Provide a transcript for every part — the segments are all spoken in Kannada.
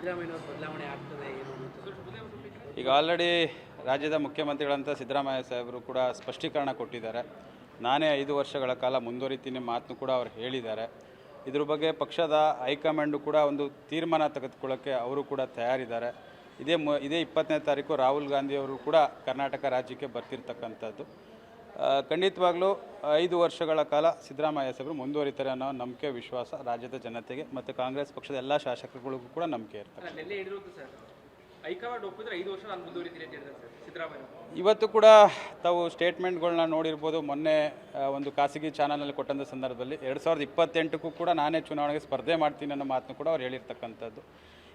ಸಿದ್ದರಾಮಯ್ಯನವರು ಬದಲಾವಣೆ ಆಗ್ತದೆ ಏನು ಅನ್ನೋದು? ಈಗ ಆಲ್ರೆಡಿ ರಾಜ್ಯದ ಮುಖ್ಯಮಂತ್ರಿಗಳಂತ ಸಿದ್ದರಾಮಯ್ಯ ಸಾಹೇಬರು ಕೂಡ ಸ್ಪಷ್ಟೀಕರಣ ಕೊಟ್ಟಿದ್ದಾರೆ. ನಾನೇ 5 ವರ್ಷಗಳ ಕಾಲ ಮುಂದುವರಿತೀನಿ ಮಾತನ್ನು ಕೂಡ ಅವರು ಹೇಳಿದ್ದಾರೆ. ಇದ್ರ ಬಗ್ಗೆ ಪಕ್ಷದ ಹೈಕಮಾಂಡು ಕೂಡ ಒಂದು ತೀರ್ಮಾನ ತೆಗೆದುಕೊಳ್ಳೋಕ್ಕೆ ಅವರು ಕೂಡ ತಯಾರಿದ್ದಾರೆ. ಇದೇ 20ನೇ ತಾರೀಕು ರಾಹುಲ್ ಗಾಂಧಿಯವರು ಕೂಡ ಕರ್ನಾಟಕ ರಾಜ್ಯಕ್ಕೆ ಬರ್ತಿರ್ತಕ್ಕಂಥದ್ದು. ಖಂಡಿತವಾಗ್ಲೂ 5 ವರ್ಷಗಳ ಕಾಲ ಸಿದ್ದರಾಮಯ್ಯ ಸಾಹೇಬರು ಮುಂದುವರಿತಾರೆ ಅನ್ನೋ ನಂಬಿಕೆ ವಿಶ್ವಾಸ ರಾಜ್ಯದ ಜನತೆಗೆ ಮತ್ತು ಕಾಂಗ್ರೆಸ್ ಪಕ್ಷದ ಎಲ್ಲ ಶಾಸಕರುಗಳಿಗೂ ಕೂಡ ನಂಬಿಕೆ ಇರ್ತದೆ. ಹೈಕಮಾಂಡ್ ಒಪ್ಪಿದ್ರೆ 5 ವರ್ಷ ನಾನು ಮುಂದುವರಿತೀನಿ ಅಂತ ಹೇಳಿದ್ದಾರೆ ಸರ್ ಸಿದ್ದರಾಮಯ್ಯ. ಇವತ್ತು ಕೂಡ ತಾವು ಸ್ಟೇಟ್ಮೆಂಟ್ಗಳನ್ನ ನೋಡಿರ್ಬೋದು. ಮೊನ್ನೆ ಒಂದು ಖಾಸಗಿ ಚಾನಲ್ನಲ್ಲಿ ಕೊಟ್ಟಂಥ ಸಂದರ್ಭದಲ್ಲಿ 2028ಕ್ಕೂ ಕೂಡ ನಾನೇ ಚುನಾವಣೆಗೆ ಸ್ಪರ್ಧೆ ಮಾಡ್ತೀನಿ ಅನ್ನೋ ಮಾತನ್ನು ಕೂಡ ಅವ್ರು ಹೇಳಿರ್ತಕ್ಕಂಥದ್ದು.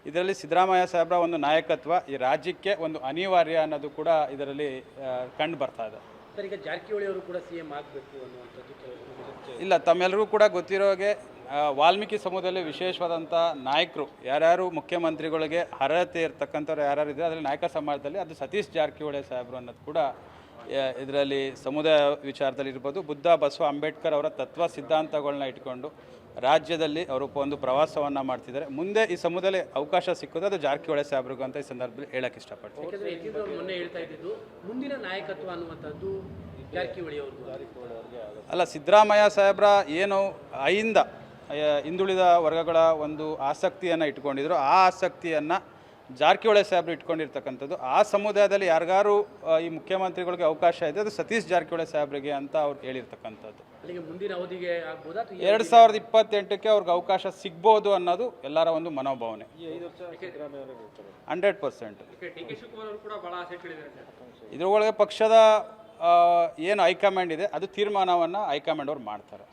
ಇದರಲ್ಲಿ ಸಿದ್ದರಾಮಯ್ಯ ಸಾಹೇಬರ ಒಂದು ನಾಯಕತ್ವ ಈ ರಾಜ್ಯಕ್ಕೆ ಒಂದು ಅನಿವಾರ್ಯ ಅನ್ನೋದು ಕೂಡ ಇದರಲ್ಲಿ ಕಂಡು ಬರ್ತಾ ಇದೆ. ಸರ್, ಈಗ ಜಾರಕಿಹೊಳಿ ಅವರು ಕೂಡ CM ಆಗಬೇಕು ಅನ್ನುವಂಥದ್ದು ಇಲ್ಲ, ತಮ್ಮೆಲ್ಲರಿಗೂ ಕೂಡ ಗೊತ್ತಿರೋ ಹಾಗೆ ವಾಲ್ಮೀಕಿ ಸಮೂಹದಲ್ಲಿ ವಿಶೇಷವಾದಂಥ ನಾಯಕರು ಯಾರ್ಯಾರು ಮುಖ್ಯಮಂತ್ರಿಗಳಿಗೆ ಅರ್ಹತೆ ಇರ್ತಕ್ಕಂಥವ್ರು ಯಾರ್ಯಾರು ಇದ್ದಾರೆ ಅದರಲ್ಲಿ ನಾಯಕ ಸಮಾಜದಲ್ಲಿ ಅದು ಸತೀಶ್ ಜಾರಕಿಹೊಳಿ ಸಾಹೇಬರು ಅನ್ನೋದು ಕೂಡ ಇದರಲ್ಲಿ ಸಮುದಾಯ ವಿಚಾರದಲ್ಲಿ ಇರ್ಬೋದು. ಬುದ್ಧ ಬಸವ ಅಂಬೇಡ್ಕರ್ ಅವರ ತತ್ವ ಸಿದ್ಧಾಂತಗಳನ್ನ ಇಟ್ಕೊಂಡು ರಾಜ್ಯದಲ್ಲಿ ಅವರು ಒಂದು ಪ್ರವಾಸವನ್ನು ಮಾಡ್ತಿದ್ದಾರೆ. ಮುಂದೆ ಈ ಸಮುದಾಯದಲ್ಲಿ ಅವಕಾಶ ಸಿಕ್ಕೋದು ಅದು ಜಾರಕಿಹೊಳಿ ಸಾಹೇಬ್ರಿಗೂ ಅಂತ ಈ ಸಂದರ್ಭದಲ್ಲಿ ಹೇಳಕ್ಕೆ ಇಷ್ಟಪಡ್ತೀನಿ. ಯಾಕಂದರೆ ಮೊನ್ನೆ ಹೇಳ್ತಾ ಇದ್ದಿದ್ದು ಮುಂದಿನ ನಾಯಕತ್ವ ಅನ್ನುವಂಥದ್ದು ಜಾರಕಿಹೊಳಿ ಅವ್ರಿಗೆ ಅಲ್ಲ, ಸಿದ್ದರಾಮಯ್ಯ ಸಾಹೇಬ್ರ ಏನು ಹಿಂದುಳಿದ ವರ್ಗಗಳ ಒಂದು ಆಸಕ್ತಿಯನ್ನು ಇಟ್ಕೊಂಡಿದ್ರು, ಆ ಆಸಕ್ತಿಯನ್ನು ಜಾರಕಿಹೊಳಿ ಸಾಹೇಬ್ರು ಇಟ್ಕೊಂಡಿರ್ತಕ್ಕಂಥದ್ದು. ಆ ಸಮುದಾಯದಲ್ಲಿ ಯಾರಿಗಾರು ಈ ಮುಖ್ಯಮಂತ್ರಿಗಳಿಗೆ ಅವಕಾಶ ಇದೆ ಅದು ಸತೀಶ್ ಜಾರಕಿಹೊಳಿ ಸಾಹೇಬ್ರಿಗೆ ಅಂತ ಅವ್ರು ಹೇಳಿರ್ತಕ್ಕಂಥದ್ದು. ಮುಂದಿನ ಅವಧಿಗೆ 2028ಕ್ಕೆ ಅವ್ರಿಗೆ ಅವಕಾಶ ಸಿಗ್ಬೋದು ಅನ್ನೋದು ಎಲ್ಲರ ಒಂದು ಮನೋಭಾವನೆ. 100%. ಇದ್ರೊಳಗೆ ಪಕ್ಷದ ಏನು ಹೈಕಮಾಂಡ್ ಇದೆ ಅದು ತೀರ್ಮಾನವನ್ನು ಹೈಕಮಾಂಡ್ ಅವ್ರು ಮಾಡ್ತಾರೆ.